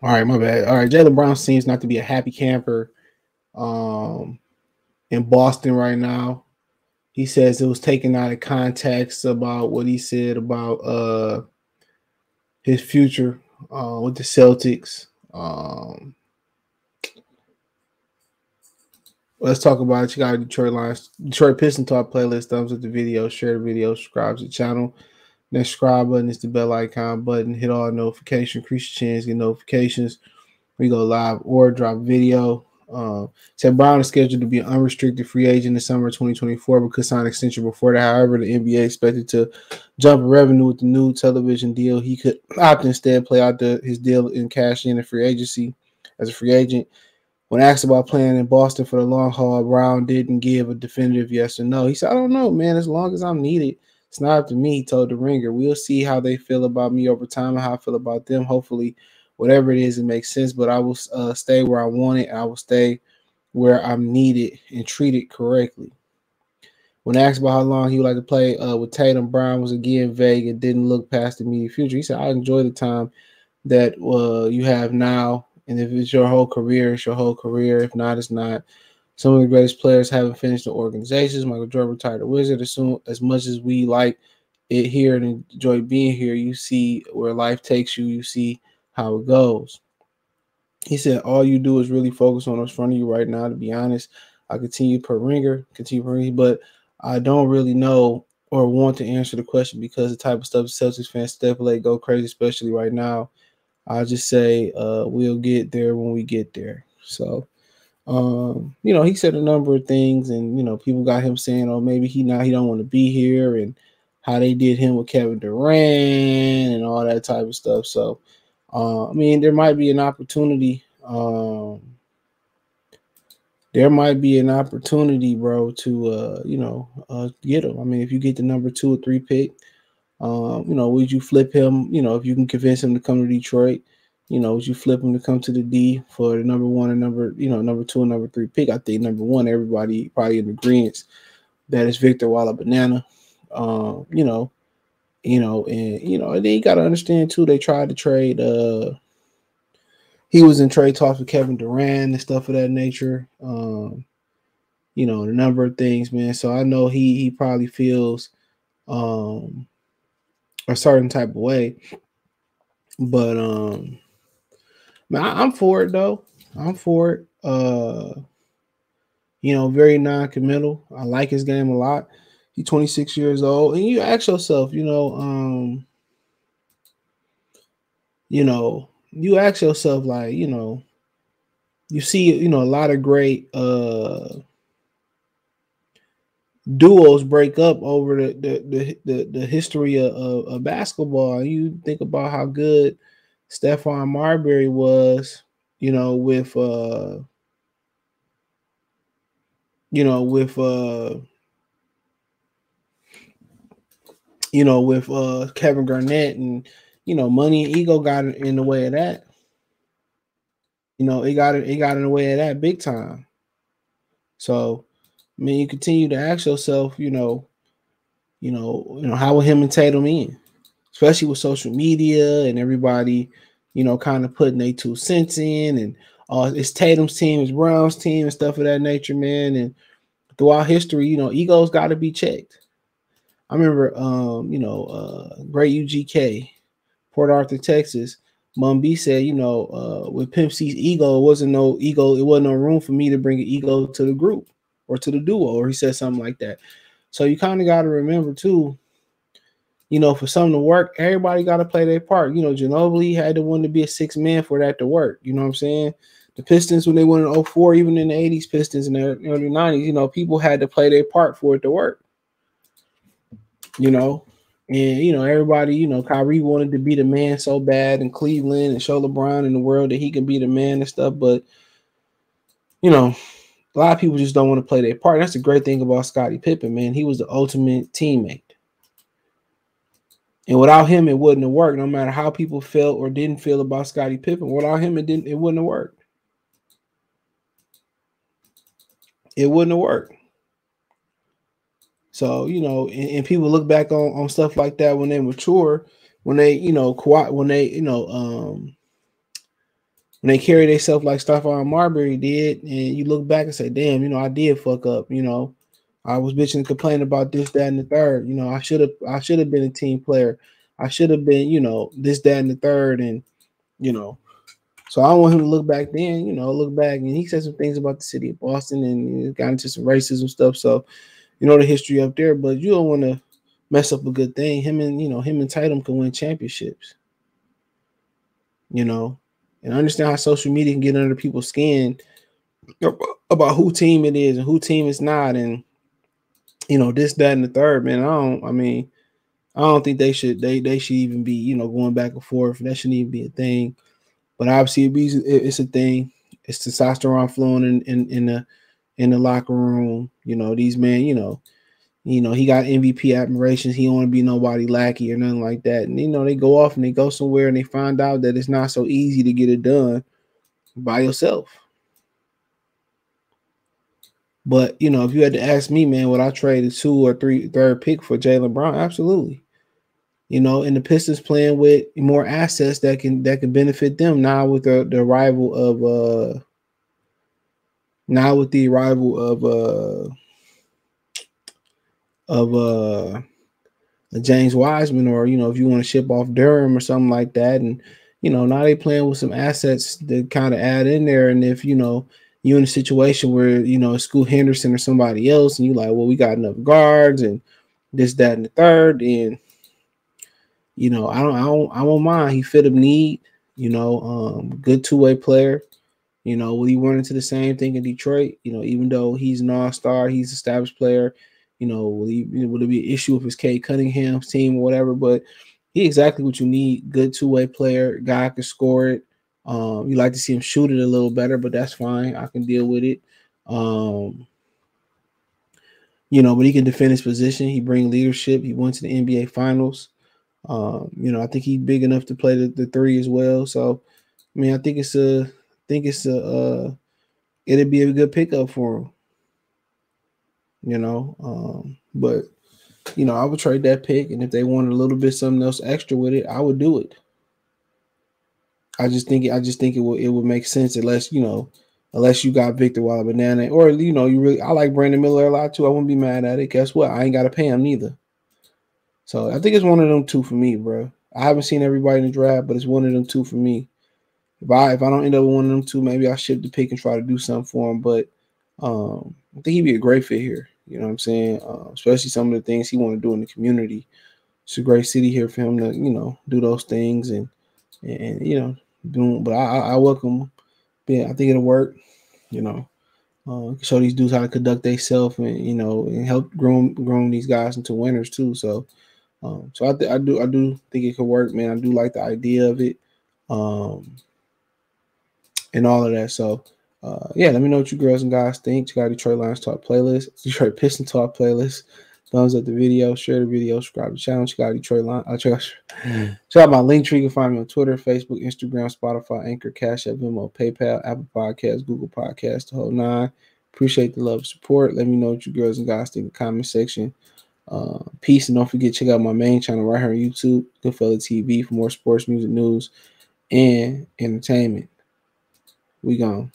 All right, my bad. All right, Jaylen Brown seems not to be a happy camper um, in Boston right now. He says it was taken out of context about what he said about his future with the Celtics. Let's talk about it. You got a Detroit Lions, Detroit Pistons Talk playlist. Thumbs up the video, share the video, subscribe to the channel. Next subscribe button is the bell icon button. Hit all notifications, increase your chance, get notifications. We go live or drop video. Said Brown is scheduled to be an unrestricted free agent in the summer of 2024 but could sign an extension before that. However, the NBA expected to jump in revenue with the new television deal. He could opt instead play out his deal and cash in free agency as a free agent. When asked about playing in Boston for the long haul, Brown didn't give a definitive yes or no. He said, I don't know, man. As long as I'm needed, it's not up to me, he told The Ringer. We'll see how they feel about me over time and how I feel about them. Hopefully, whatever it is, it makes sense. But I will stay where I want it. I will stay where I'm needed and treated correctly. When asked about how long he would like to play with Tatum, Brown was again vague and didn't look past the immediate future. He said, I enjoy the time that you have now. And if it's your whole career, it's your whole career. If not, it's not. Some of the greatest players haven't finished the organizations. Michael Jordan retired a Wizard. As much as we like it here and enjoy being here, you see where life takes you. You see how it goes. He said, all you do is really focus on what's in front of you right now. To be honest, I continue per ringer, but I don't really know or want to answer the question because the type of stuff Celtics fans speculate go crazy, especially right now. I'll just say we'll get there when we get there. So, he said a number of things, and people got him saying, "Oh, maybe he don't want to be here," and how they did him with Kevin Durant and all that type of stuff. So, there might be an opportunity. There might be an opportunity, bro, to get him. I mean, if you get the number 2 or 3 pick. Would you flip him? If you can convince him to come to Detroit, would you flip him to come to the D for the number 1 and number 2 and number 3 pick? I think number 1, everybody probably in agreement that is Victor Walla-Banana. And then you got to understand too, they tried to trade. He was in trade talks with Kevin Durant and stuff of that nature. A number of things, man. So I know he probably feels a certain type of way. But man, I'm for it though. I'm for it. Very non-committal. I like his game a lot. He's 26 years old. And you ask yourself, you ask yourself, like, you see, a lot of great duos break up over the history of basketball. You think about how good Stephon Marbury was, with Kevin Garnett, and money and ego got in the way of that. It got in the way of that big time. So, you continue to ask yourself, how will him and Tatum in, especially with social media and everybody, kind of putting their 2 cents in, and it's Tatum's team, it's Brown's team, and stuff of that nature, man. And throughout history, egos got to be checked. I remember, great UGK, Port Arthur, Texas. Mum B said, with Pimp C's ego, it wasn't no room for me to bring an ego to the group or to the duo, or he said something like that. So you kind of got to remember too, for something to work, everybody got to play their part. Ginobili had to want to be a 6 man for that to work. You know what I'm saying? The Pistons, when they won in 04, even in the 80s Pistons in the early 90s, people had to play their part for it to work. And, everybody, Kyrie wanted to be the man so bad in Cleveland and show LeBron in the world that he can be the man and stuff. But, a lot of people just don't want to play their part. That's the great thing about Scottie Pippen, man. He was the ultimate teammate. And without him, it wouldn't have worked. No matter how people felt or didn't feel about Scottie Pippen, without him, it wouldn't have worked. It wouldn't have worked. So, and people look back on stuff like that when they mature, when they, when they carry themselves like Stephon Marbury did, and you look back and say, damn, I did fuck up, I was bitching and complaining about this, that, and the third. I should have been a team player. I should have been, this, that, and the third. And, so I want him to look back then, look back. And he said some things about the city of Boston and got into some racism stuff. So, the history up there, but you don't want to mess up a good thing. Him and Tatum can win championships, and I understand how social media can get under people's skin about who team it is and who team it's not. And, this, that, and the third, man. I don't think they should even be, going back and forth. That shouldn't even be a thing. But obviously it's a thing. It's testosterone flowing in the locker room. These men, he got MVP admirations. He don't want to be nobody lackey or nothing like that. And they go off and they go somewhere and they find out that it's not so easy to get it done by yourself. But if you had to ask me, man, would I trade a 2 or 3rd pick for Jaylen Brown? Absolutely. And the Pistons playing with more assets that can benefit them now with the arrival of James Wiseman, or if you want to ship off Durham or something like that, and now they playing with some assets that kind of add in there. And if you're in a situation where it's Scoot Henderson or somebody else, and you like, well, we got enough guards and this, that, and the third, and I won't mind. He fit a need, good two-way player. Will he run into the same thing in Detroit? Even though he's an all-star, he's an established player. Will it be an issue if it's Cade Cunningham's team or whatever? But he exactly what you need. Good two-way player, guy can score it. You like to see him shoot it a little better, but that's fine. I can deal with it. But he can defend his position. He bring leadership. He went to the NBA Finals. I think he's big enough to play the 3 as well. So, I think it'd be a good pickup for him. But I would trade that pick, and if they wanted a little bit something else extra with it, I would do it. I just think it would make sense unless you got Victor Wembanyama, or I like Brandon Miller a lot too. I wouldn't be mad at it. Guess what? I ain't got to pay him neither. So I think it's one of them 2 for me, bro. I haven't seen everybody in the draft, but it's one of them 2 for me. If I don't end up with one of them 2, maybe I'll ship the pick and try to do something for him. But I think he'd be a great fit here. You know what I'm saying? Especially some of the things he want to do in the community. It's a great city here for him to, do those things and but I welcome him. Yeah, I think it'll work. Show these dudes how to conduct themselves and and help groom these guys into winners too. So I do think it could work, man. I do like the idea of it, and all of that. So let me know what you girls and guys think. Check out Detroit Lions Talk playlist, Detroit Pistons Talk playlist. Thumbs up the video, share the video, subscribe to the channel. Check out Detroit Lions. Check out my link tree. You can find me on Twitter, Facebook, Instagram, Spotify, Anchor, Cash App, Venmo, PayPal, Apple Podcasts, Google Podcasts, the whole 9. Appreciate the love and support. Let me know what you girls and guys think in the comment section. Peace, and don't forget, check out my main channel right here on YouTube, Goodfella TV, for more sports, music, news, and entertainment. We gone.